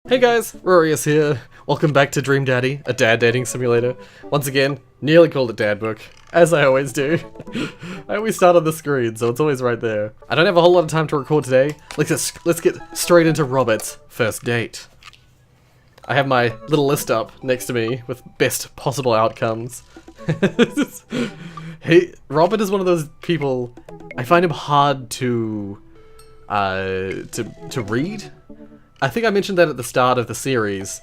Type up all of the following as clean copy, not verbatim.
Hey guys, Rorius here. Welcome back to Dream Daddy, a dad dating simulator. Once again, nearly called it Dad Book, as I always do. I always start on the screen, so it's always right there. I don't have a whole lot of time to record today. Let's get straight into Robert's first date. I have my little list up next to me with best possible outcomes. Robert is one of those people, I find him hard to read. I think I mentioned that at the start of the series.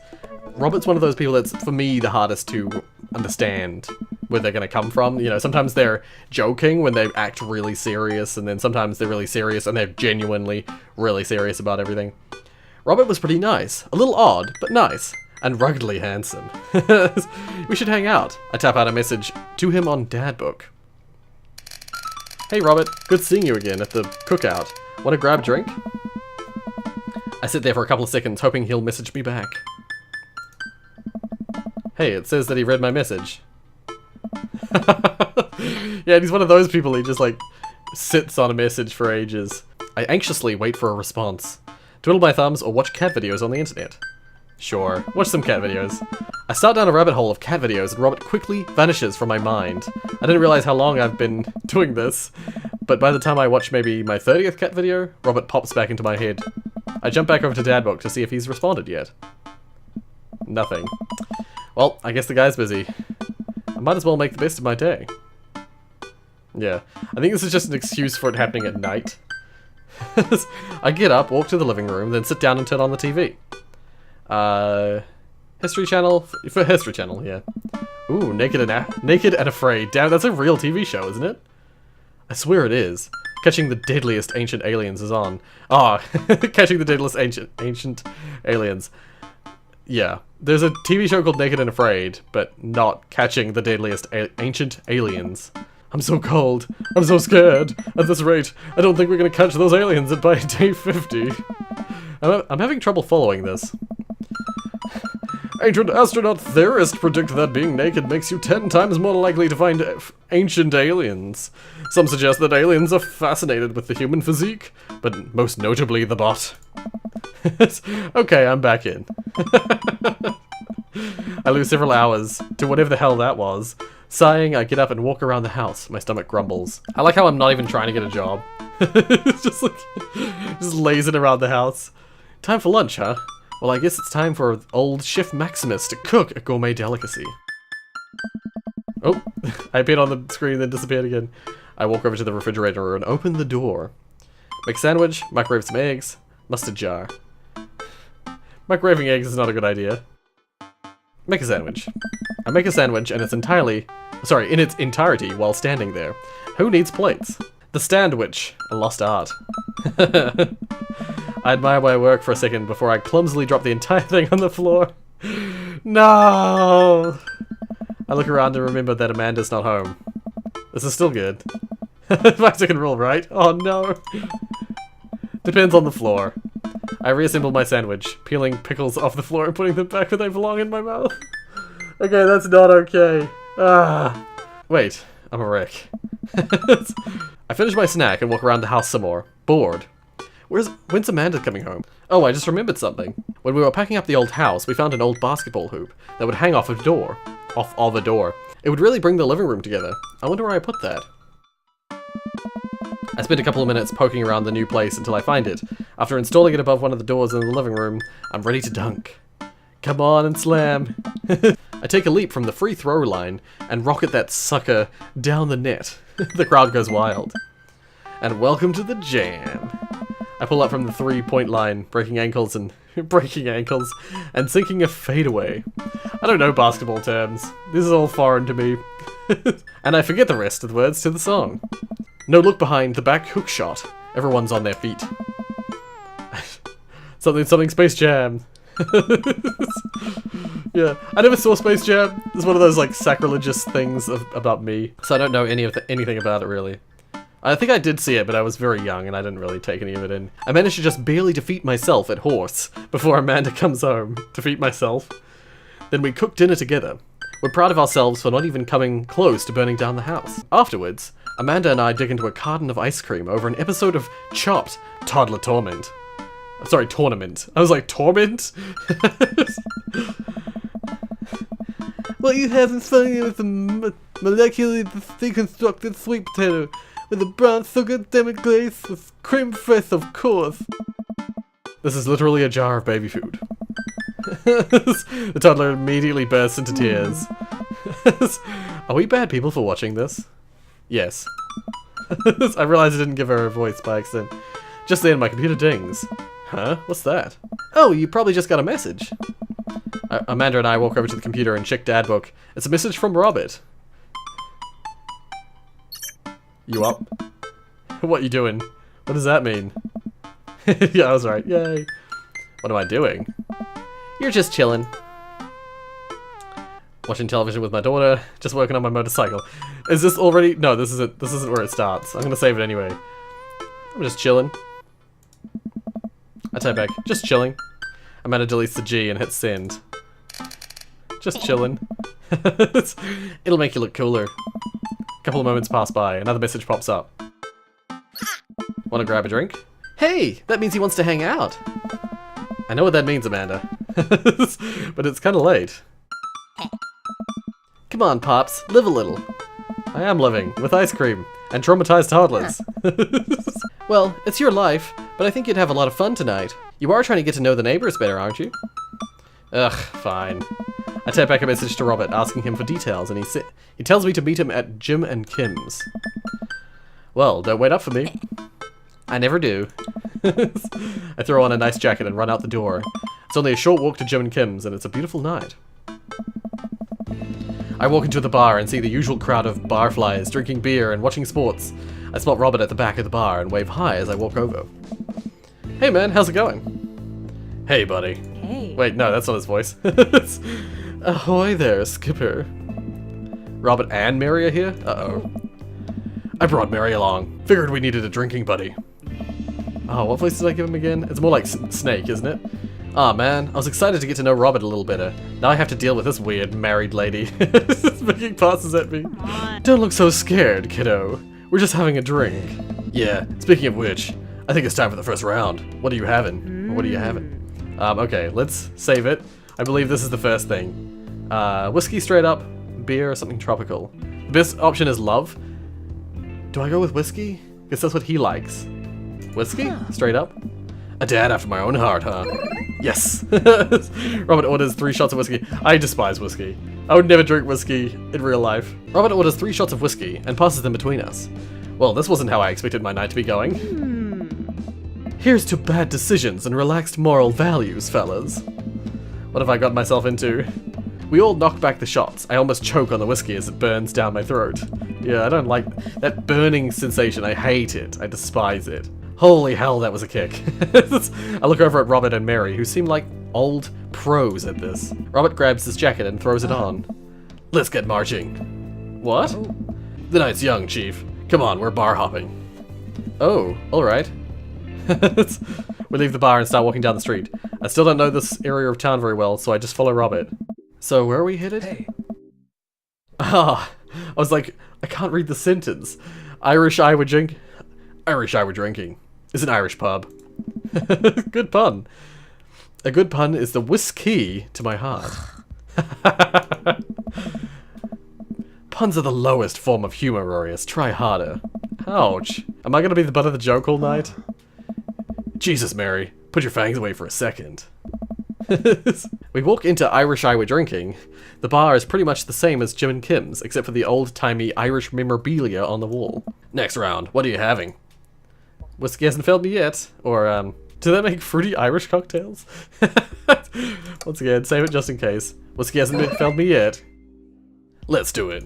Robert's one of those people that's, for me, the hardest to understand where they're going to come from. You know, sometimes they're joking when they act really serious, and then sometimes they're really serious and they're genuinely really serious about everything. Robert was pretty nice. A little odd, but nice. And ruggedly handsome. We should hang out. I tap out a message to him on Dad Book. Hey Robert, good seeing you again at the cookout. Want to grab a drink? I sit there for a couple of seconds, hoping he'll message me back. Hey, it says that he read my message. Yeah, he's one of those people, he just like sits on a message for ages. I anxiously wait for a response. Twiddle my thumbs or watch cat videos on the internet. Sure, watch some cat videos. I start down a rabbit hole of cat videos and Robert quickly vanishes from my mind. I didn't realize how long I've been doing this, but by the time I watch maybe my 30th cat video, Robert pops back into my head. I jump back over to Dad Book to see if he's responded yet. Nothing. Well, I guess the guy's busy. I might as well make the best of my day. Yeah, I think this is just an excuse for it happening at night. I get up, walk to the living room, then sit down and turn on the TV. History Channel? For History Channel, yeah. Ooh, Naked and Afraid. Damn, that's a real TV show, isn't it? I swear it is. Catching the Deadliest Ancient Aliens is on. Ah, oh, Catching the Deadliest Ancient Aliens. Yeah, there's a TV show called Naked and Afraid, but not Catching the Deadliest Ancient Aliens. I'm so cold. I'm so scared. At this rate, I don't think we're gonna catch those aliens by day 50. I'm having trouble following this. Ancient astronaut theorists predict that being naked makes you 10 times more likely to find ancient aliens. Some suggest that aliens are fascinated with the human physique, but most notably the butt. Okay, I'm back in. I lose several hours to whatever the hell that was. Sighing, I get up and walk around the house. My stomach grumbles. I like how I'm not even trying to get a job. It's just like, just lazing around the house. Time for lunch, huh? Well, I guess it's time for old Chef Maximus to cook a gourmet delicacy. Oh, I appeared on the screen then disappeared again. I walk over to the refrigerator and open the door. Make a sandwich, microwave some eggs, mustard jar. Microwaving eggs is not a good idea. Make a sandwich. I make a sandwich and in its entirety while standing there. Who needs plates? The Standwich, a lost art. I admire my work for a second before I clumsily drop the entire thing on the floor. No! I look around and remember that Amanda's not home. This is still good. 5 second rule, right? Oh no! Depends on the floor. I reassemble my sandwich, peeling pickles off the floor and putting them back where they belong in my mouth. Okay, that's not okay. Ah. Wait, I'm a wreck. I finish my snack and walk around the house some more, bored. When's Amanda coming home? Oh, I just remembered something. When we were packing up the old house, we found an old basketball hoop that would hang off of a door. It would really bring the living room together. I wonder where I put that. I spend a couple of minutes poking around the new place until I find it. After installing it above one of the doors in the living room, I'm ready to dunk. Come on and slam. I take a leap from the free throw line and rocket that sucker down the net. The crowd goes wild. And welcome to the jam. I pull up from the 3-point line, breaking ankles and sinking a fadeaway. I don't know basketball terms. This is all foreign to me. And I forget the rest of the words to the song. No look behind the back hook shot. Everyone's on their feet. something Space Jam. Yeah, I never saw Space Jam. It's one of those like sacrilegious things about me, so I don't know anything about it really. I think I did see it, but I was very young and I didn't really take any of it in. I managed to just barely defeat myself at horse before Amanda comes home. Defeat myself. Then we cook dinner together. We're proud of ourselves for not even coming close to burning down the house. Afterwards, Amanda and I dig into a carton of ice cream over an episode of Chopped: Toddler Torment. Sorry, tournament. I was like, torment? What you having fun with a molecularly deconstructed sweet potato with a brown sugar demi glaze with creme fraiche, of course. This is literally a jar of baby food. The toddler immediately bursts into tears. Are we bad people for watching this? Yes. I realized I didn't give her a voice by accident. Just then, my computer dings. Huh? What's that? Oh, you probably just got a message. Amanda and I walk over to the computer and check Dad book. It's a message from Robert. You up? What you doing? What does that mean? Yeah, I was right. Yay. What am I doing? You're just chilling. Watching television with my daughter. Just working on my motorcycle. Is this already? No, this isn't where it starts. I'm gonna save it anyway. I'm just chilling. I type back. Just chilling. Amanda deletes the G and hits send. Just chilling. It'll make you look cooler. A couple of moments pass by. Another message pops up. Wanna grab a drink? Hey, that means he wants to hang out. I know what that means, Amanda. But it's kinda late. Come on, Pops, live a little. I am living, with ice cream, and traumatized toddlers. Well, it's your life, but I think you'd have a lot of fun tonight. You are trying to get to know the neighbors better, aren't you? Ugh, fine. I type back a message to Robert asking him for details, and he tells me to meet him at Jim and Kim's. Well, don't wait up for me. I never do. I throw on a nice jacket and run out the door. It's only a short walk to Jim and Kim's, and it's a beautiful night. I walk into the bar and see the usual crowd of barflies drinking beer and watching sports. I spot Robert at the back of the bar and wave hi as I walk over. Hey man, how's it going? Hey buddy. Hey. Wait, no, that's not his voice. Ahoy there, Skipper. Robert and Mary are here? Uh-oh. I brought Mary along. Figured we needed a drinking buddy. Oh, what voice did I give him again? It's more like Snake, isn't it? Aw, man, I was excited to get to know Robert a little better. Now I have to deal with this weird married lady. Just making passes at me. Don't look so scared, kiddo. We're just having a drink. Yeah, speaking of which, I think it's time for the first round. What are you having? What are you having? Okay, let's save it. I believe this is the first thing. Whiskey straight up, beer or something tropical. The best option is love. Do I go with whiskey? Guess that's what he likes. Whiskey? Straight up? A dad after my own heart, huh? Yes! Robert orders 3 shots of whiskey. I despise whiskey. I would never drink whiskey in real life. Robert orders 3 shots of whiskey and passes them between us. Well, this wasn't how I expected my night to be going. Here's to bad decisions and relaxed moral values, fellas. What have I got myself into? We all knock back the shots. I almost choke on the whiskey as it burns down my throat. Yeah, I don't like that burning sensation. I hate it. I despise it. Holy hell, that was a kick. I look over at Robert and Mary, who seem like old pros at this. Robert grabs his jacket and throws it on. Let's get marching. What? Oh. The night's young, Chief. Come on, we're bar hopping. Oh, alright. We leave the bar and start walking down the street. I still don't know this area of town very well, so I just follow Robert. So, where are we headed? Hey. Ah, I was like, I can't read the sentence. Irish I would drink. Irish I were drinking. It's an Irish pub. Good pun. A good pun is the whiskey to my heart. Puns are the lowest form of humor, Rorius. Try harder. Ouch. Am I gonna be the butt of the joke all night? Jesus, Mary. Put your fangs away for a second. We walk into Irish I were drinking. The bar is pretty much the same as Jim and Kim's, except for the old-timey Irish memorabilia on the wall. Next round, what are you having? Whiskey hasn't failed me yet. Or, do they make fruity Irish cocktails? Once again, save it just in case. Whiskey hasn't failed me yet. Let's do it.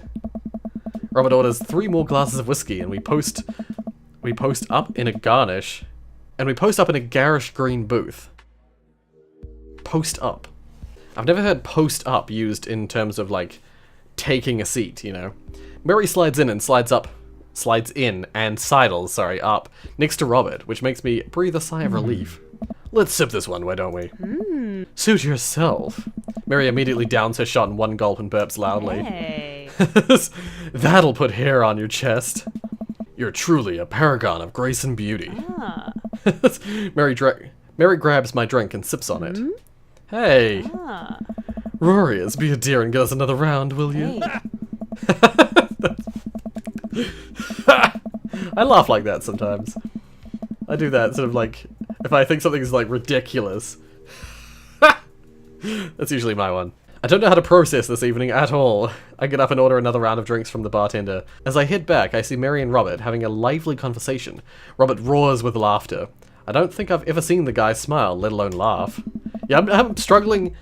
Robert orders 3 more glasses of whiskey, and we post up in a garnish. And we post up in a garish green booth. Post up. I've never heard post up used in terms of, like, taking a seat, you know. Mary slides in and sidles, up, next to Robert, which makes me breathe a sigh of relief. Let's sip this one, why don't we? Suit yourself. Mary immediately downs her shot in one gulp and burps loudly. Hey. That'll put hair on your chest. You're truly a paragon of grace and beauty. Ah. Mary grabs my drink and sips on it. Hey! Rorius, be a dear and get us another round, will you? I laugh like that sometimes. I do that sort of like, if I think something is like ridiculous. That's usually my one. I don't know how to process this evening at all. I get up and order another round of drinks from the bartender. As I head back, I see Mary and Robert having a lively conversation. Robert roars with laughter. I don't think I've ever seen the guy smile, let alone laugh. Yeah, I'm struggling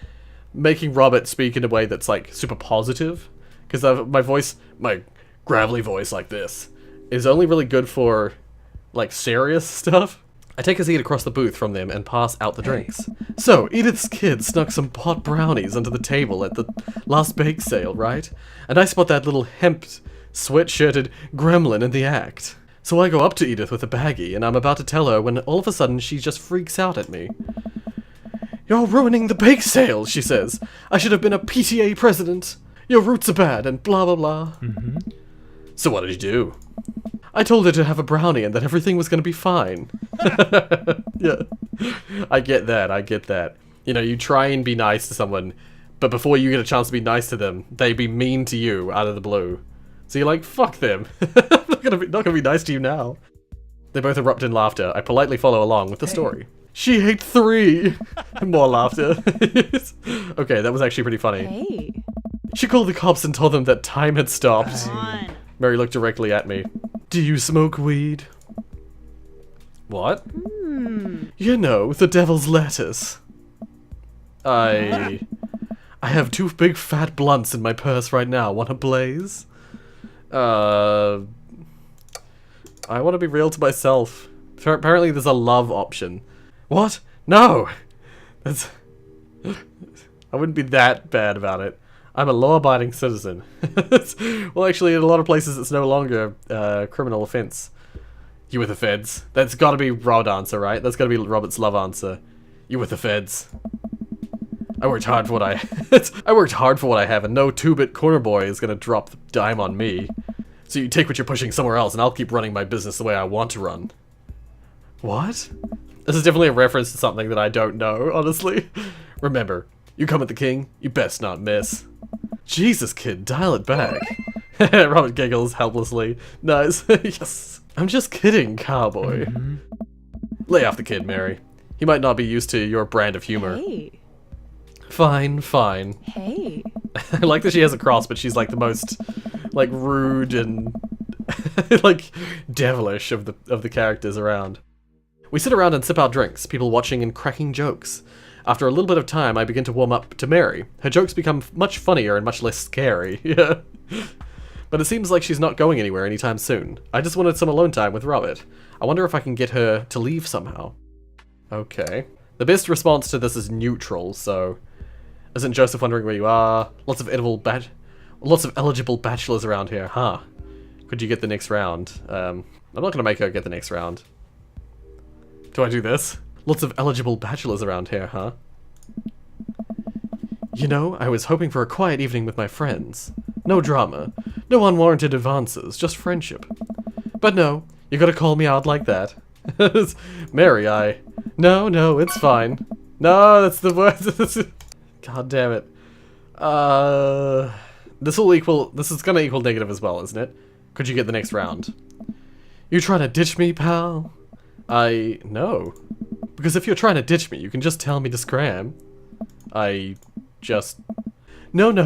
making Robert speak in a way that's like super positive. Because my voice, my gravelly voice like this, is only really good for like serious stuff. I take a seat across the booth from them and pass out the drinks. So, Edith's kid snuck some pot brownies under the table at the last bake sale, right? And I spot that little hemp sweatshirted gremlin in the act. So I go up to Edith with a baggie and I'm about to tell her when all of a sudden she just freaks out at me. "You're ruining the bake sale," she says. "I should have been a PTA president. Your roots are bad and blah blah blah." So what did you do? I told her to have a brownie and that everything was going to be fine. Yeah, I get that. You know, you try and be nice to someone, but before you get a chance to be nice to them, they be mean to you out of the blue. So you're like, fuck them. I'm not gonna be nice to you now. They both erupt in laughter. I politely follow along with the story. She ate 3! More laughter. Okay, that was actually pretty funny. Hey. She called the cops and told them that time had stopped. Come on. Mary looked directly at me. "Do you smoke weed?" "What?" "You know, the devil's lettuce." I have 2 big fat blunts in my purse right now. Want a blaze?" I want to be real to myself. Apparently there's a love option. What? No! That's... I wouldn't be that bad about it. I'm a law-abiding citizen. Well, actually, in a lot of places, it's no longer a criminal offense. You with the feds? That's got to be Rod's answer, right? That's got to be Robert's love answer. You with the feds? I worked hard for what I... I worked hard for what I have, and no 2-bit corner boy is gonna drop the dime on me. So you take what you're pushing somewhere else, and I'll keep running my business the way I want to run. What? This is definitely a reference to something that I don't know, honestly. Remember, you come at the king, you best not miss. Jesus, kid, dial it back. Robert giggles helplessly. Nice. Yes. I'm just kidding, cowboy. Lay off the kid, Mary. He might not be used to your brand of humor. Hey. Fine, fine. Hey. I like that she has a cross, but she's like the most, like, rude and like devilish of the characters around. We sit around and sip our drinks, people watching and cracking jokes. After a little bit of time, I begin to warm up to Mary. Her jokes become much funnier and much less scary. Yeah. But it seems like she's not going anywhere anytime soon. I just wanted some alone time with Robert. I wonder if I can get her to leave somehow. Okay. The best response to this is neutral, so... Isn't Joseph wondering where you are? Lots of eligible bachelors around here, huh? Could you get the next round? I'm not gonna make her get the next round. Do I do this? Lots of eligible bachelors around here, huh? You know, I was hoping for a quiet evening with my friends. No drama. No unwarranted advances, just friendship. But no, you gotta call me out like that. Mary, No, it's fine. No, that's the word. God damn it. This is gonna equal negative as well, isn't it? Could you get the next round? You trying to ditch me, pal? No. Because if you're trying to ditch me, you can just tell me to scram. No,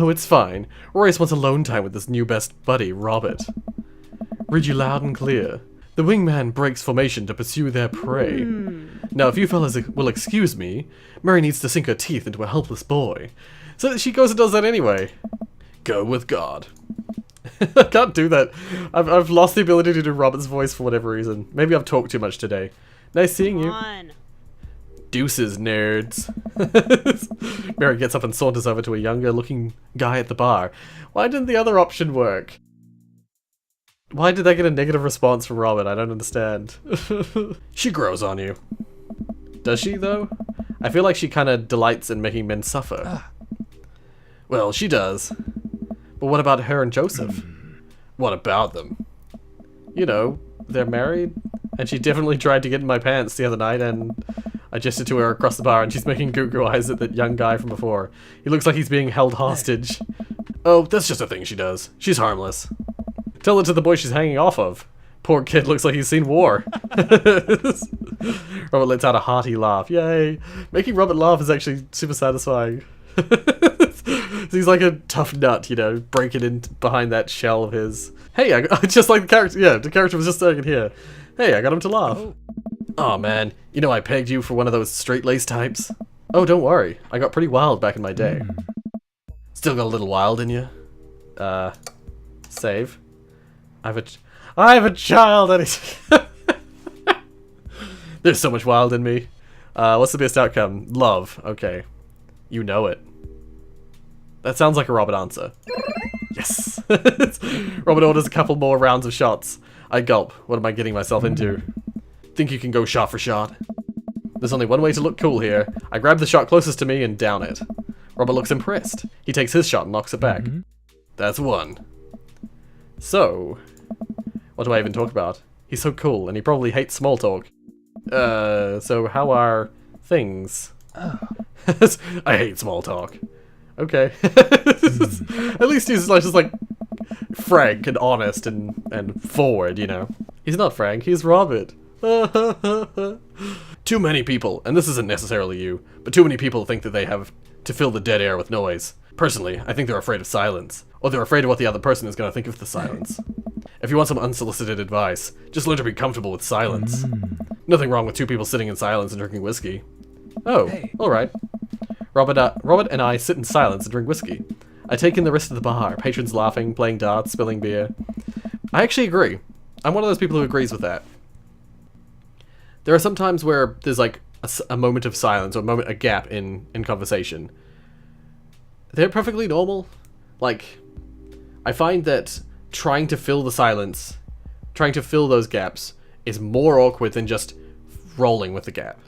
it's fine. Rorius wants alone time with his new best buddy, Robert. Read you loud and clear. The wingman breaks formation to pursue their prey. Now, if you fellas will excuse me, Mary needs to sink her teeth into a helpless boy. So she goes and does that anyway. Go with God. I can't do that. I've lost the ability to do Robert's voice for whatever reason. Maybe I've talked too much today. Nice seeing you. Deuces, nerds. Mary gets up and saunters over to a younger-looking guy at the bar. Why didn't the other option work? Why did they get a negative response from Robert? I don't understand. She grows on you. Does she, though? I feel like she kind of delights in making men suffer. Well, she does. But what about her and Joseph? What about them? You know, they're married, and she definitely tried to get in my pants the other night, and I gesture to her across the bar and she's making goo-goo eyes at that young guy from before. He looks like he's being held hostage. Oh, that's just a thing she does. She's harmless. Tell it to the boy she's hanging off of. Poor kid looks like he's seen war. Robert lets out a hearty laugh. Yay. Making Robert laugh is actually super satisfying. He's like a tough nut, you know, breaking in behind that shell of his. Hey, I just like the character. Yeah, the character was just saying it here. Hey, I got him to laugh. Oh man, you know I pegged you for one of those straight-laced types. Oh, don't worry. I got pretty wild back in my day. Still got a little wild in you. Save. I have a child and there's so much wild in me. What's the best outcome? Love. Okay. You know it. That sounds like a Robert answer. Yes! Robert orders a couple more rounds of shots. I gulp. What am I getting myself into? Think you can go shot for shot? There's only one way to look cool here. I grab the shot closest to me and down it. Robert looks impressed. He takes his shot and knocks it back. That's one. So, what do I even talk about? He's so cool, and he probably hates small talk. So how are things? I hate small talk. Okay. At least he's like, just like frank and honest and forward, you know. He's not Frank, he's Robert. Too many people, and this isn't necessarily you, but too many people think that they have to fill the dead air with noise. Personally, I think they're afraid of silence, or they're afraid of what the other person is going to think of the silence. If you want some unsolicited advice, just learn to be comfortable with silence. Nothing wrong with two people sitting in silence and drinking whiskey. Oh, hey. Alright. Robert and I sit in silence and drink whiskey. I take in the rest of the bar, patrons laughing, playing darts, spilling beer. I actually agree. I'm one of those people who agrees with that. There are some times where there's like a moment of silence, or a gap in conversation. They're perfectly normal. Like, I find that trying to fill the silence, trying to fill those gaps, is more awkward than just rolling with the gap.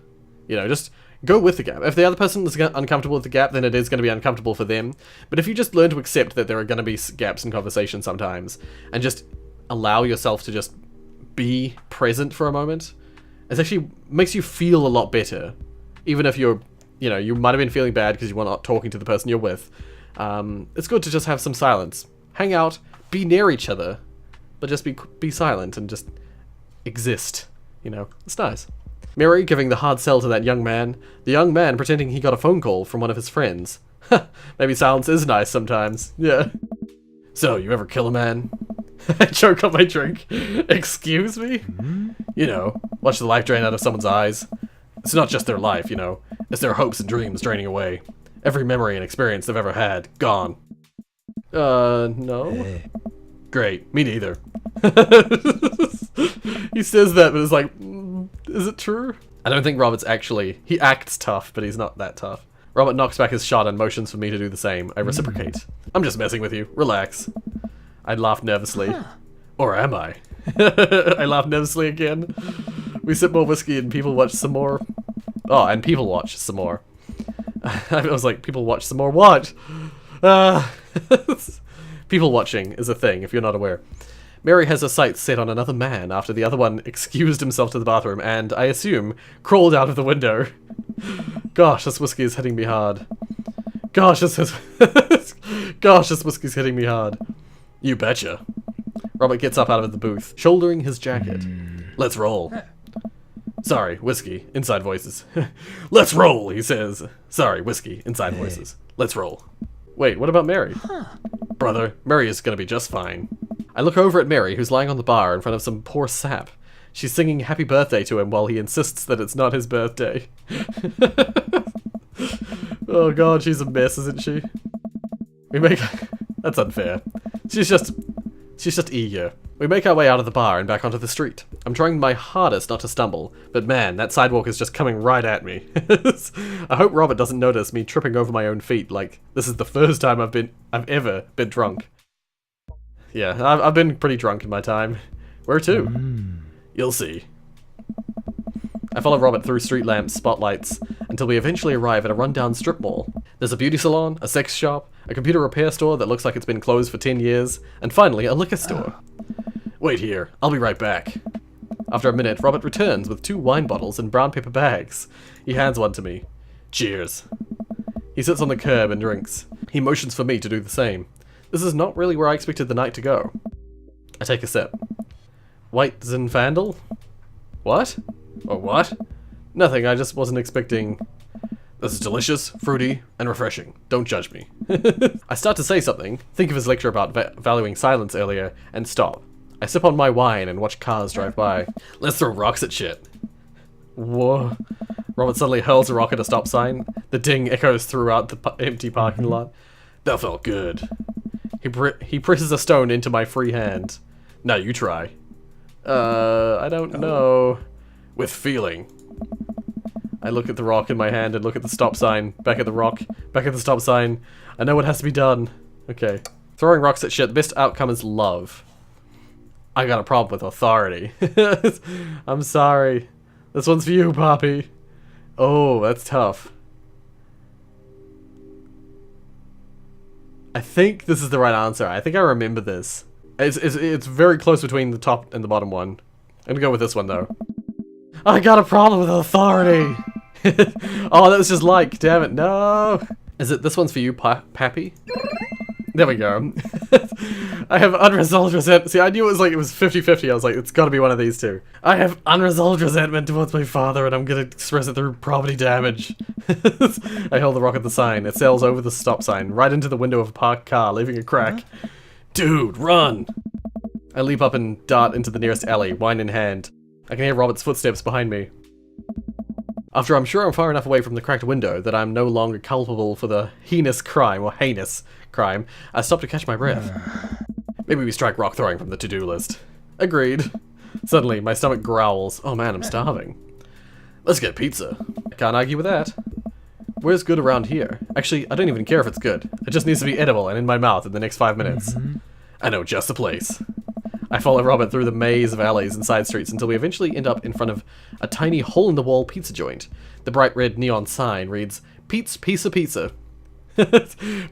You know, just go with the gap. If the other person is uncomfortable with the gap, then it is going to be uncomfortable for them. But if you just learn to accept that there are going to be gaps in conversation sometimes, and just allow yourself to just be present for a moment, it actually makes you feel a lot better. Even if you're, you know, you might have been feeling bad because you were not talking to the person you're with. It's good to just have some silence. Hang out, be near each other, but just be silent and just exist. You know, it's nice. Mary giving the hard sell to that young man. The young man pretending he got a phone call from one of his friends. Maybe silence is nice sometimes. Yeah. So, you ever kill a man? I choke on my drink. Excuse me? You know, watch the life drain out of someone's eyes. It's not just their life, you know. It's their hopes and dreams draining away. Every memory and experience they've ever had, gone. No? Great, me neither. He says that, but it's like, is it true? I don't think Robert's actually... He acts tough, but he's not that tough. Robert knocks back his shot and motions for me to do the same. I reciprocate. I'm just messing with you. Relax. I laugh nervously. Or am I? I laugh nervously again. We sip more whiskey and people watch some more. Oh, and people watch some more. I was like, people watch some more what? People watching is a thing, if you're not aware. Mary has her sights set on another man after the other one excused himself to the bathroom and, I assume, crawled out of the window. Gosh, this whiskey is hitting me hard. Gosh, this whiskey's hitting me hard. You betcha. Robert gets up out of the booth, shouldering his jacket. Let's roll. Sorry, whiskey, inside voices. Let's roll, he says. Sorry, whiskey, inside voices. Let's roll. Wait, what about Mary? Brother, Mary is gonna be just fine. I look over at Mary, who's lying on the bar in front of some poor sap. She's singing happy birthday to him while he insists that it's not his birthday. Oh god, she's a mess, isn't she? That's unfair. She's just eager. We make our way out of the bar and back onto the street. I'm trying my hardest not to stumble, but man, that sidewalk is just coming right at me. I hope Robert doesn't notice me tripping over my own feet like this is the first time I've ever been drunk. Yeah, I've been pretty drunk in my time. Where to? You'll see. I follow Robert through street lamps, spotlights, until we eventually arrive at a rundown strip mall. There's a beauty salon, a sex shop, a computer repair store that looks like it's been closed for 10 years, and finally a liquor store. Wait here, I'll be right back. After a minute, Robert returns with 2 wine bottles and brown paper bags. He hands one to me. Cheers. He sits on the curb and drinks. He motions for me to do the same. This is not really where I expected the night to go. I take a sip. White Zinfandel? What? Or what? Nothing, I just wasn't expecting... This is delicious, fruity, and refreshing. Don't judge me. I start to say something, think of his lecture about valuing silence earlier, and stop. I sip on my wine and watch cars drive by. Let's throw rocks at shit. Whoa. Robert suddenly hurls a rock at a stop sign. The ding echoes throughout the empty parking lot. That felt good. He presses a stone into my free hand. Now you try. I don't know. With feeling. I look at the rock in my hand and look at the stop sign. Back at the rock. Back at the stop sign. I know what has to be done. Okay. Throwing rocks at shit. The best outcome is love. I got a problem with authority. I'm sorry. This one's for you, Poppy. Oh, that's tough. I think this is the right answer. I think I remember this. It's very close between the top and the bottom one. I'm gonna go with this one, though. I got a problem with authority! Oh, that was just like, damn it, no! Is it this one's for you, Pappy? There we go. I have unresolved resentment. See, I knew it was 50-50. I was like, it's gotta be one of these two. I have unresolved resentment towards my father, and I'm gonna express it through property damage. I hurl the rock at the sign. It sails over the stop sign, right into the window of a parked car, leaving a crack. Dude, run! I leap up and dart into the nearest alley, wine in hand. I can hear Robert's footsteps behind me. After I'm sure I'm far enough away from the cracked window that I'm no longer culpable for the heinous crime, I stop to catch my breath. Maybe we strike rock throwing from the to-do list. Agreed. Suddenly, my stomach growls. Oh man, I'm starving. Let's get pizza. Can't argue with that. Where's good around here? Actually, I don't even care if it's good. It just needs to be edible and in my mouth in the next 5 minutes. I know just the place. I follow Robert through the maze of alleys and side streets until we eventually end up in front of a tiny hole-in-the-wall pizza joint. The bright red neon sign reads, Pete's Piece of Pizza.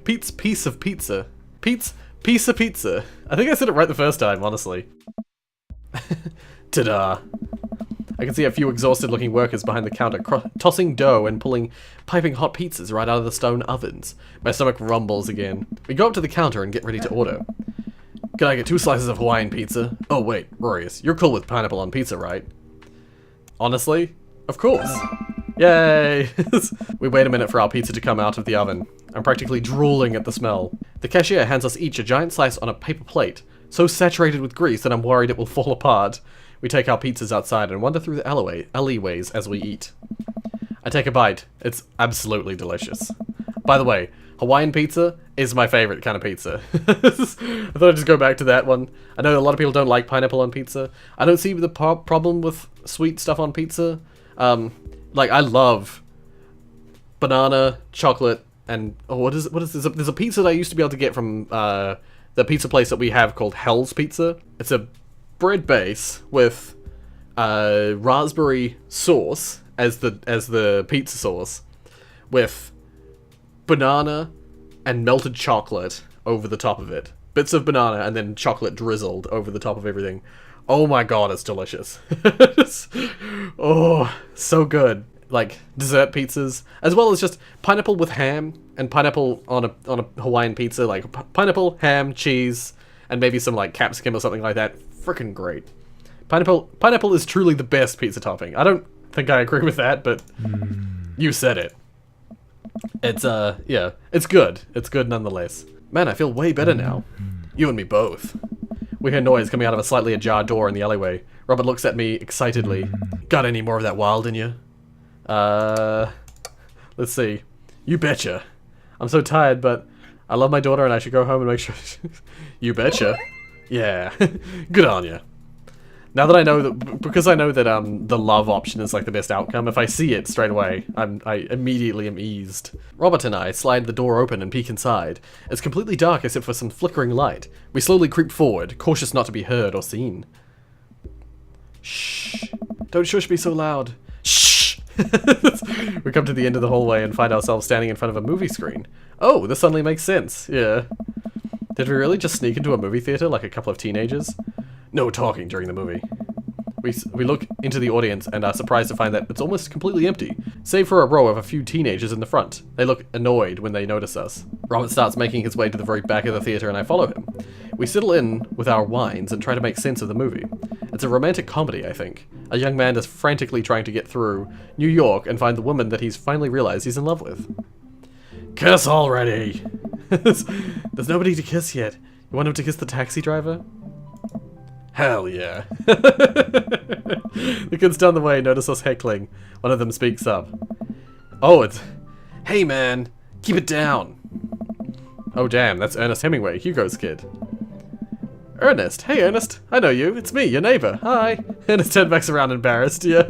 Pete's Piece of Pizza. Pete's Piece of Pizza. I think I said it right the first time, honestly. Ta-da. I can see a few exhausted-looking workers behind the counter tossing dough and pulling piping hot pizzas right out of the stone ovens. My stomach rumbles again. We go up to the counter and get ready to order. Can I get 2 slices of Hawaiian pizza? Oh wait, Rorius, you're cool with pineapple on pizza, right? Honestly? Of course. Yay! We wait a minute for our pizza to come out of the oven. I'm practically drooling at the smell. The cashier hands us each a giant slice on a paper plate, so saturated with grease that I'm worried it will fall apart. We take our pizzas outside and wander through the alleyways as we eat. I take a bite. It's absolutely delicious. By the way, Hawaiian pizza is my favorite kind of pizza. I thought I'd just go back to that one. I know a lot of people don't like pineapple on pizza. I don't see the problem with sweet stuff on pizza. Like, I love banana, chocolate, and... Oh, what is this? There's a pizza that I used to be able to get from the pizza place that we have called Hell's Pizza. It's a bread base with raspberry sauce as the pizza sauce, with banana and melted chocolate over the top of it. Bits of banana and then chocolate drizzled over the top of everything. Oh my god, it's delicious. Oh, so good. Like, dessert pizzas, as well as just pineapple with ham, and pineapple on a Hawaiian pizza, like pineapple, ham, cheese, and maybe some like capsicum or something like that. Freaking great. Pineapple is truly the best pizza topping. I don't think I agree with that, but you said it. It's, yeah, it's good. It's good nonetheless. Man, I feel way better now. You and me both. We hear noise coming out of a slightly ajar door in the alleyway. Robert looks at me excitedly. Got any more of that wild in you? Let's see. You betcha. I'm so tired, but I love my daughter and I should go home and make sure... You betcha. Yeah. Good on you. Now that I know that, because I know that the love option is like the best outcome, if I see it straight away, I immediately am eased. Robert and I slide the door open and peek inside. It's completely dark except for some flickering light. We slowly creep forward, cautious not to be heard or seen. Shh. Don't shush me so loud. Shh. We come to the end of the hallway and find ourselves standing in front of a movie screen. Oh, this suddenly makes sense. Yeah. Did we really just sneak into a movie theater like a couple of teenagers? No talking during the movie. We look into the audience and are surprised to find that it's almost completely empty, save for a row of a few teenagers in the front. They look annoyed when they notice us. Robert starts making his way to the very back of the theater and I follow him. We settle in with our wines and try to make sense of the movie. It's a romantic comedy, I think. A young man is frantically trying to get through New York and find the woman that he's finally realized he's in love with. Kiss already! There's nobody to kiss yet. You want him to kiss the taxi driver? Hell yeah. The kids down the way notice us heckling. One of them speaks up. Oh, it's... Hey man, keep it down. Oh damn, that's Ernest Hemingway, Hugo's kid. Ernest, hey Ernest, I know you, it's me, your neighbor, hi. Ernest turned back around embarrassed, yeah.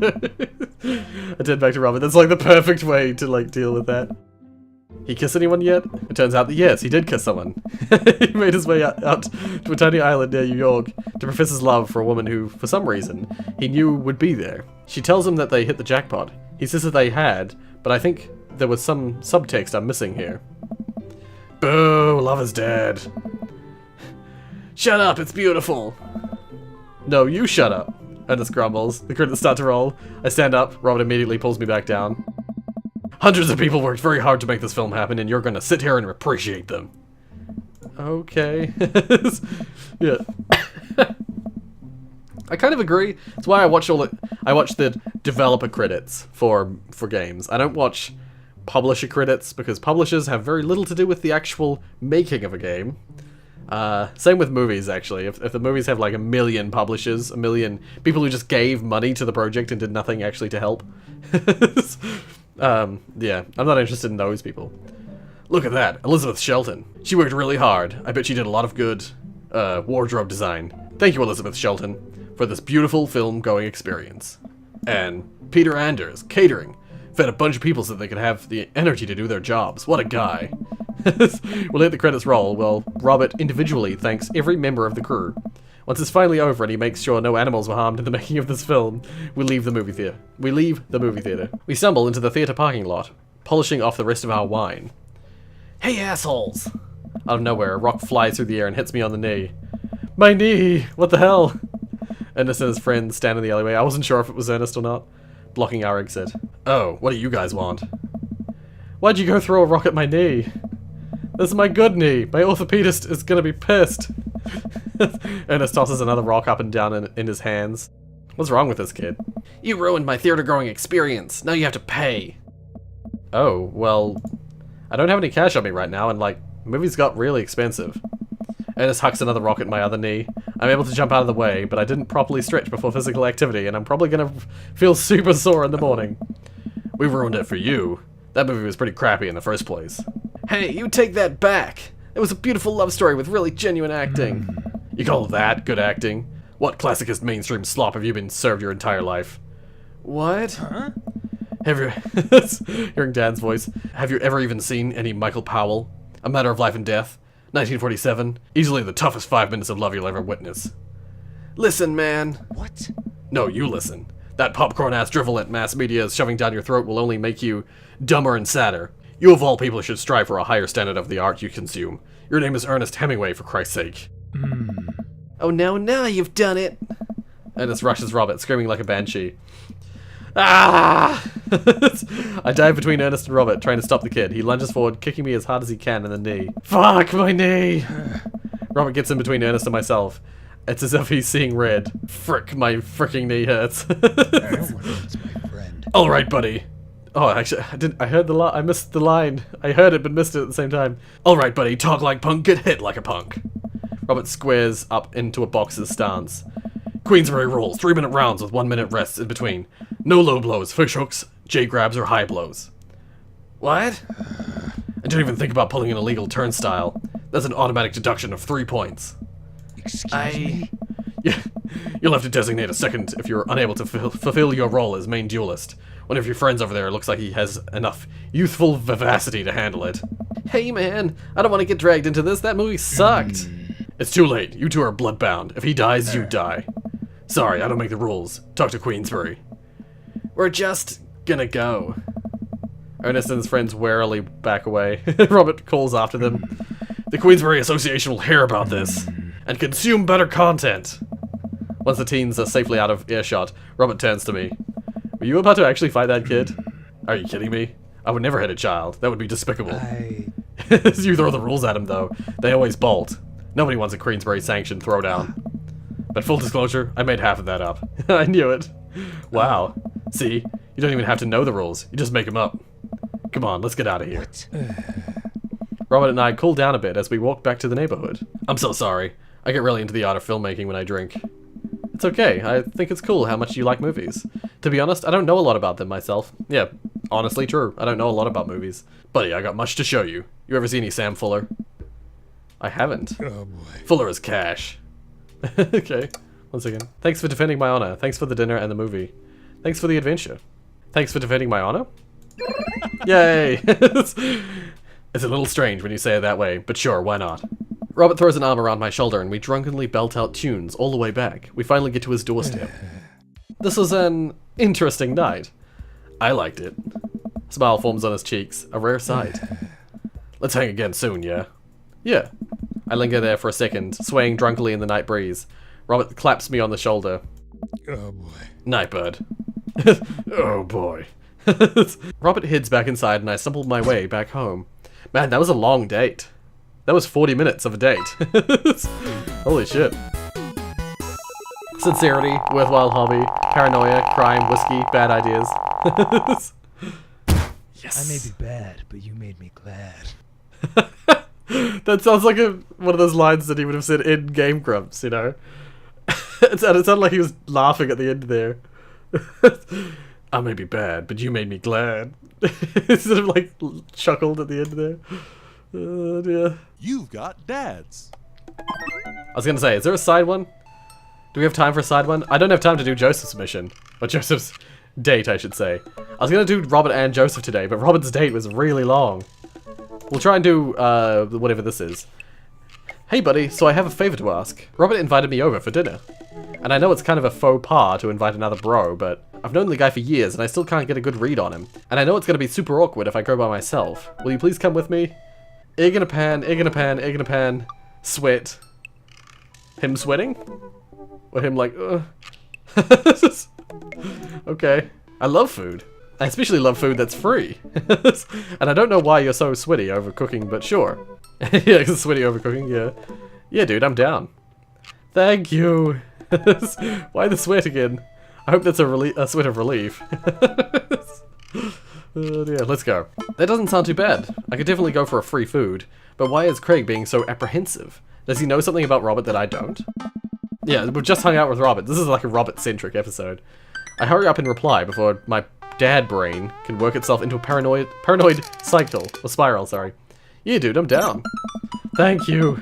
I turned back to Robert, that's like the perfect way to like deal with that. He kissed anyone yet? It turns out that yes, he did kiss someone. He made his way out to a tiny island near New York to profess his love for a woman who, for some reason, he knew would be there. She tells him that they hit the jackpot. He says that they had, but I think there was some subtext I'm missing here. Boo, love is dead. Shut up, it's beautiful. No, you shut up. Ernest grumbles. The credits start to roll. I stand up. Robert immediately pulls me back down. Hundreds of people worked very hard to make this film happen, and you're gonna sit here and appreciate them. Okay. Yeah. I kind of agree. That's why I watch the developer credits for games. I don't watch publisher credits because publishers have very little to do with the actual making of a game. Same with movies, actually. If the movies have like 1 million publishers, 1 million people who just gave money to the project and did nothing actually to help. Yeah, I'm not interested in those people. Look at that, Elizabeth Shelton. She worked really hard. I bet she did a lot of good wardrobe design. Thank you, Elizabeth Shelton, for this beautiful film-going experience. And Peter Anders, catering. Fed a bunch of people so they could have the energy to do their jobs. What a guy. We'll let the credits roll while Robert individually thanks every member of the crew. Once it's finally over and he makes sure no animals were harmed in the making of this film, we leave the movie theater. We stumble into the theater parking lot, polishing off the rest of our wine. Hey assholes! Out of nowhere, a rock flies through the air and hits me on the knee. My knee! What the hell? Ernest and his friends stand in the alleyway. I wasn't sure if it was Ernest or not. Blocking our exit. Oh, what do you guys want? Why'd you go throw a rock at my knee? This is my good knee. My orthopedist is gonna be pissed. Ernest tosses another rock up and down in his hands. What's wrong with this kid? You ruined my theater-going experience. Now you have to pay. Oh, well, I don't have any cash on me right now, and like, movies got really expensive. Ernest hucks another rock at my other knee. I'm able to jump out of the way, but I didn't properly stretch before physical activity, and I'm probably gonna feel super sore in the morning. We ruined it for you. That movie was pretty crappy in the first place. Hey, you take that back! It was a beautiful love story with really genuine acting. You call that good acting? What classicist mainstream slop have you been served your entire life? What? Huh? Hearing Dad's voice. Have you ever even seen any Michael Powell? A Matter of Life and Death? 1947? Easily the toughest 5 minutes of love you'll ever witness. Listen, man. What? No, you listen. That popcorn-ass drivel mass media is shoving down your throat will only make you dumber and sadder. You of all people should strive for a higher standard of the art you consume. Your name is Ernest Hemingway, for Christ's sake. Oh, now you've done it. Ernest rushes Robert, screaming like a banshee. Ah! I dive between Ernest and Robert, trying to stop the kid. He lunges forward, kicking me as hard as he can in the knee. Fuck, my knee! Robert gets in between Ernest and myself. It's as if he's seeing red. Frick, my fricking knee hurts. Alright, buddy. Oh, actually, I heard the line. I missed the line. I heard it, but missed it at the same time. Alright, buddy, talk like punk, get hit like a punk. Robert squares up into a boxer's stance. Queensberry rules, 3-minute rounds with 1-minute rests in between. No low blows, fish hooks, J grabs, or high blows. What? I didn't even think about pulling an illegal turnstile. That's an automatic deduction of 3 points. Excuse me? Yeah, you'll have to designate a second if you're unable to fulfill your role as main duelist. One of your friends over there looks like he has enough youthful vivacity to handle it. Hey man, I don't want to get dragged into this. That movie sucked. It's too late. You two are bloodbound. If he dies, you die. Sorry, I don't make the rules. Talk to Queensbury. We're just gonna go. Ernest and his friends warily back away. Robert calls after them. The Queensbury Association will hear about this and consume better content. Once the teens are safely out of earshot, Robert turns to me. Were you about to actually fight that kid? Are you kidding me? I would never hit a child. That would be despicable. You throw the rules at him, though. They always bolt. Nobody wants a Queensberry-sanctioned throwdown. But full disclosure, I made half of that up. I knew it. Wow. See? You don't even have to know the rules. You just make them up. Come on, let's get out of here. Robert and I cool down a bit as we walk back to the neighborhood. I'm so sorry. I get really into the art of filmmaking when I drink. It's okay. I think it's cool how much you like movies. To be honest, I don't know a lot about them myself. Yeah, honestly true. I don't know a lot about movies. Buddy, I got much to show you. You ever see any Sam Fuller? I haven't. Oh boy. Fuller is cash. Okay, one second. Thanks for defending my honor. Thanks for the dinner and the movie. Thanks for the adventure. Thanks for defending my honor? Yay! It's a little strange when you say it that way, but sure, why not? Robert throws an arm around my shoulder and we drunkenly belt out tunes all the way back. We finally get to his doorstep. This was an interesting night. I liked it. Smile forms on his cheeks, a rare sight. Let's hang again soon, yeah? Yeah. I linger there for a second, swaying drunkenly in the night breeze. Robert claps me on the shoulder. Oh boy. Night, bud. Oh boy. Robert heads back inside and I stumbled my way back home. Man, that was a long date. That was 40 minutes of a date. Holy shit. Sincerity, worthwhile hobby, paranoia, crime, whiskey, bad ideas. Yes. I may be bad, but you made me glad. That sounds like one of those lines that he would have said in Game Grumps, you know? It sounded like he was laughing at the end there. I may be bad, but you made me glad. He sort of like chuckled at the end there. Oh dear. You've got dads. I was gonna say, is there a side one? Do we have time for a side one? I don't have time to do Joseph's mission. Or Joseph's date, I should say. I was gonna do Robert and Joseph today, but Robert's date was really long. We'll try and do, whatever this is. Hey buddy, so I have a favor to ask. Robert invited me over for dinner. And I know it's kind of a faux pas to invite another bro, but I've known the guy for years and I still can't get a good read on him. And I know it's gonna be super awkward if I go by myself. Will you please come with me? Egg in a pan, egg in a pan, egg in a pan, sweat. Him sweating? Or him like, Okay. I love food. I especially love food that's free. And I don't know why you're so sweaty over cooking, but sure. Yeah, sweaty over cooking, yeah. Yeah, dude, I'm down. Thank you. Why the sweat again? I hope that's a sweat of relief. Oh dear, let's go. That doesn't sound too bad. I could definitely go for a free food. But why is Craig being so apprehensive? Does he know something about Robert that I don't? Yeah, we've just hung out with Robert. This is like a Robert-centric episode. I hurry up and reply before my dad brain can work itself into a paranoid cycle, or spiral, sorry. Yeah, dude, I'm down. Thank you.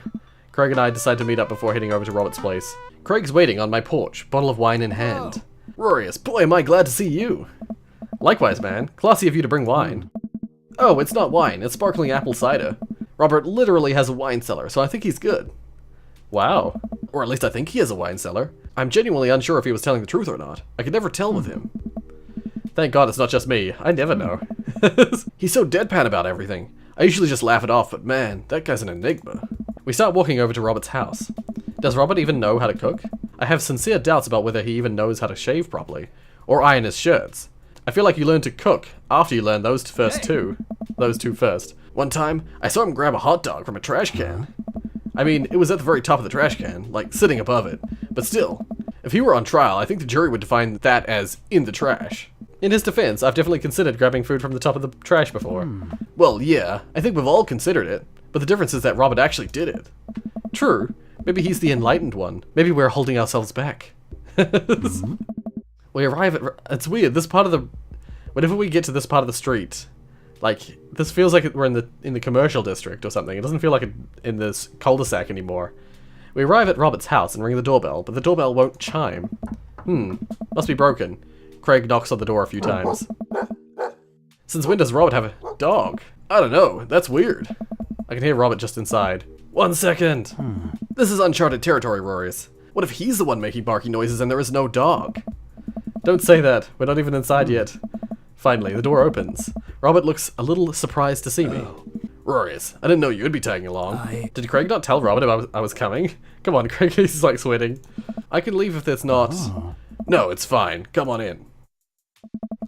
Craig and I decide to meet up before heading over to Robert's place. Craig's waiting on my porch, bottle of wine in hand. Rorius, boy, am I glad to see you. Likewise, man. Classy of you to bring wine. Oh, it's not wine, it's sparkling apple cider. Robert literally has a wine cellar, so I think he's good. Wow. Or at least I think he has a wine cellar. I'm genuinely unsure if he was telling the truth or not. I could never tell with him. Thank God it's not just me. I never know. He's so deadpan about everything. I usually just laugh it off, but man, that guy's an enigma. We start walking over to Robert's house. Does Robert even know how to cook? I have sincere doubts about whether he even knows how to shave properly. Or iron his shirts. I feel like you learn to cook after you learn those two first. One time, I saw him grab a hot dog from a trash can. I mean, it was at the very top of the trash can, like sitting above it. But still, if he were on trial, I think the jury would define that as in the trash. In his defense, I've definitely considered grabbing food from the top of the trash before. Well, yeah, I think we've all considered it, but the difference is that Robert actually did it. True, maybe he's the enlightened one. Maybe we're holding ourselves back. We arrive at... It's weird, this part of the... Whenever we get to this part of the street, like, this feels like we're in the commercial district or something. It doesn't feel like in this cul-de-sac anymore. We arrive at Robert's house and ring the doorbell, but the doorbell won't chime. Must be broken. Craig knocks on the door a few times. Since when does Robert have a dog? I don't know, that's weird. I can hear Robert just inside. 1 second. This is uncharted territory, Rorius. What if he's the one making barking noises and there is no dog? Don't say that, we're not even inside yet. Finally, the door opens. Robert looks a little surprised to see me. Rorius, I didn't know you'd be tagging along. I- Did Craig not tell Robert I was coming? Come on, Craig, he's like sweating. I can leave if there's not... Oh. No, it's fine. Come on in.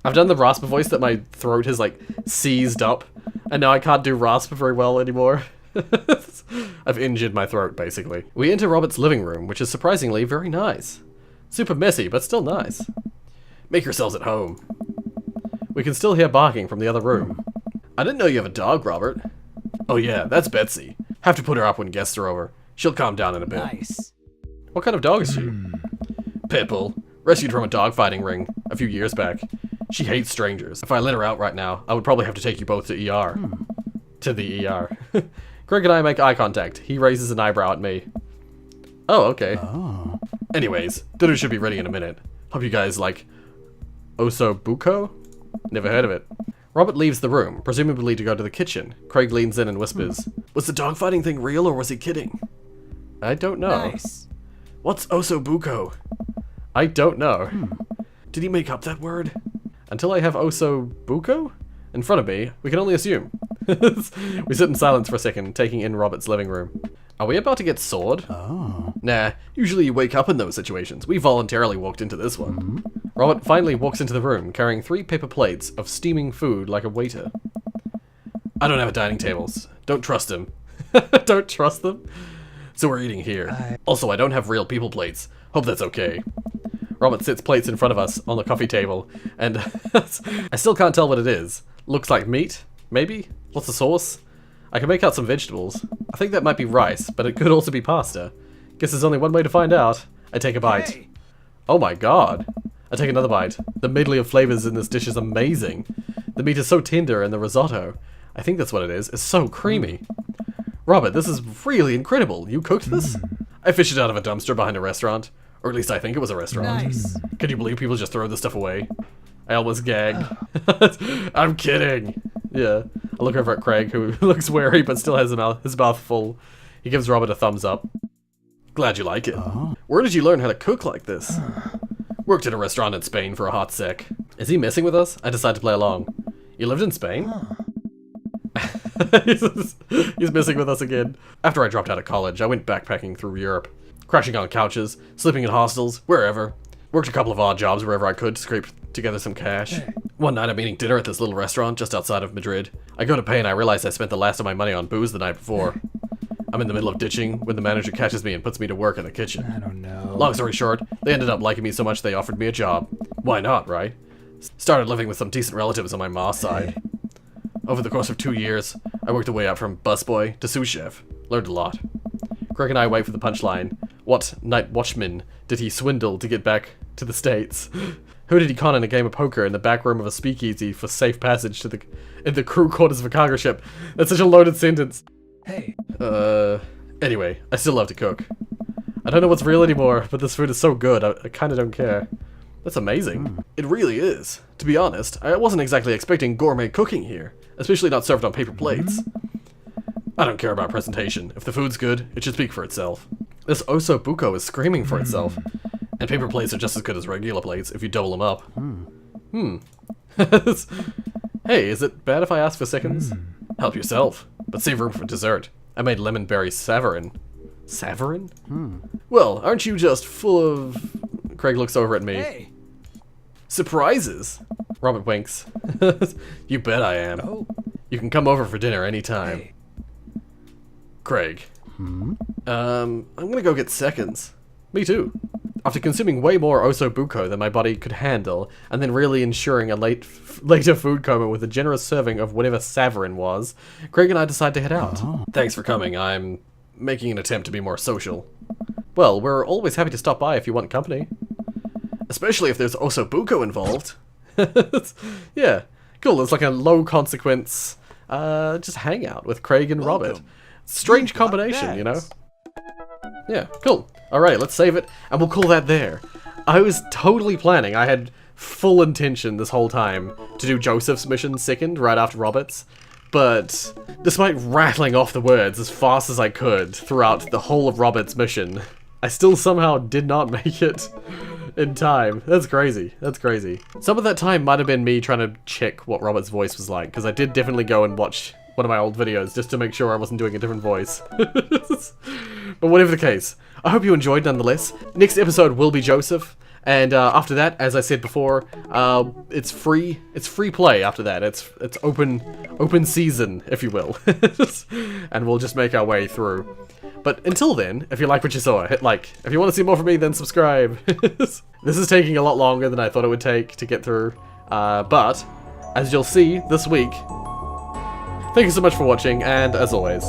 I've done the rasp voice that my throat has like seized up, and now I can't do rasp very well anymore. I've injured my throat, basically. We enter Robert's living room, which is surprisingly very nice. Super messy, but still nice. Make yourselves at home. We can still hear barking from the other room. I didn't know you have a dog, Robert. Oh yeah, that's Betsy. Have to put her up when guests are over. She'll calm down in a bit. Nice. What kind of dog is she? Pitbull. Rescued from a dogfighting ring a few years back. She hates strangers. If I let her out right now, I would probably have to take you both to ER. To the ER. Greg and I make eye contact. He raises an eyebrow at me. Oh, okay. Oh. Anyways, dinner should be ready in a minute. Hope you guys like Osobuco? Never heard of it. Robert leaves the room, presumably to go to the kitchen. Craig leans in and whispers, Was the dogfighting thing real or was he kidding? I don't know. Nice. What's Osobuco? I don't know. Did he make up that word? Until I have Osobuco in front of me, we can only assume. We sit in silence for a second, taking in Robert's living room. Are we about to get sawed? Oh. Nah, usually you wake up in those situations. We voluntarily walked into this one. Robert finally walks into the room, carrying 3 paper plates of steaming food like a waiter. I don't have a dining table. Don't trust him. Don't trust them? So we're eating here. Also, I don't have real people plates. Hope that's okay. Robert sits plates in front of us on the coffee table, and I still can't tell what it is. Looks like meat, maybe? What's the sauce? I can make out some vegetables. I think that might be rice, but it could also be pasta. Guess there's only one way to find out. I take a bite. Hey. Oh my god. I take another bite. The medley of flavors in this dish is amazing. The meat is so tender and the risotto, I think that's what it is so creamy. Robert, this is really incredible. You cooked this? I fished it out of a dumpster behind a restaurant. Or at least I think it was a restaurant. Nice. Can you believe people just throw this stuff away? I almost gagged. I'm kidding. Yeah. I look over at Craig, who looks wary but still has his mouth full. He gives Robert a thumbs up. Glad you like it. Where did you learn how to cook like this? Worked at a restaurant in Spain for a hot sec. Is he messing with us? I decide to play along. You lived in Spain? He's messing with us again. After I dropped out of college, I went backpacking through Europe. Crashing on couches, sleeping in hostels, wherever. Worked a couple of odd jobs wherever I could to scrape together some cash. One night I'm eating dinner at this little restaurant just outside of Madrid. I go to pay and I realize I spent the last of my money on booze the night before. I'm in the middle of ditching when the manager catches me and puts me to work in the kitchen. I don't know. Long story short, they ended up liking me so much they offered me a job. Why not, right? Started living with some decent relatives on my ma's side. Over the course of 2 years, I worked my way up from busboy to sous chef. Learned a lot. Craig and I wait for the punchline. What night watchman did he swindle to get back to the States? Who did he con in a game of poker in the back room of a speakeasy for safe passage to in the crew quarters of a cargo ship? That's such a loaded sentence. Hey. Anyway, I still love to cook. I don't know what's real anymore, but this food is so good, I kinda don't care. That's amazing. It really is. To be honest, I wasn't exactly expecting gourmet cooking here, especially not served on paper plates. I don't care about presentation. If the food's good, it should speak for itself. This Osobuco is screaming for itself. And paper plates are just as good as regular plates if you double them up. Hey, is it bad if I ask for seconds? Help yourself, but save room for dessert. I made lemon berry savarin. Savarin? Well, aren't you just full of... Craig looks over at me. Hey. Surprises? Robert winks. You bet I am. Oh. You can come over for dinner anytime. Hey. Craig. I'm gonna go get seconds. Me too. After consuming way more Osobuco than my body could handle, and then really ensuring a later food coma with a generous serving of whatever savarin was, Craig and I decide to head out. Thanks for coming. I'm making an attempt to be more social. Well, we're always happy to stop by if you want company. Especially if there's Osobuco involved. Yeah, cool. It's like a low consequence, just hangout with Craig and Robert. Welcome. Strange combination, you know? Yeah, cool. Alright, let's save it, and we'll call that there. I was totally planning, I had full intention this whole time to do Joseph's mission second, right after Robert's, but despite rattling off the words as fast as I could throughout the whole of Robert's mission, I still somehow did not make it in time. That's crazy. That's crazy. Some of that time might have been me trying to check what Robert's voice was like, because I did definitely go and watch one of my old videos just to make sure I wasn't doing a different voice. But whatever the case, I hope you enjoyed nonetheless. Next episode will be Joseph, and after that, as I said before, it's free play after that. It's open season, if you will. And we'll just make our way through. But until then, if you like what you saw, hit like. If you want to see more from me, then subscribe. This is taking a lot longer than I thought it would take to get through. But, as you'll see this week, thank you so much for watching, and as always,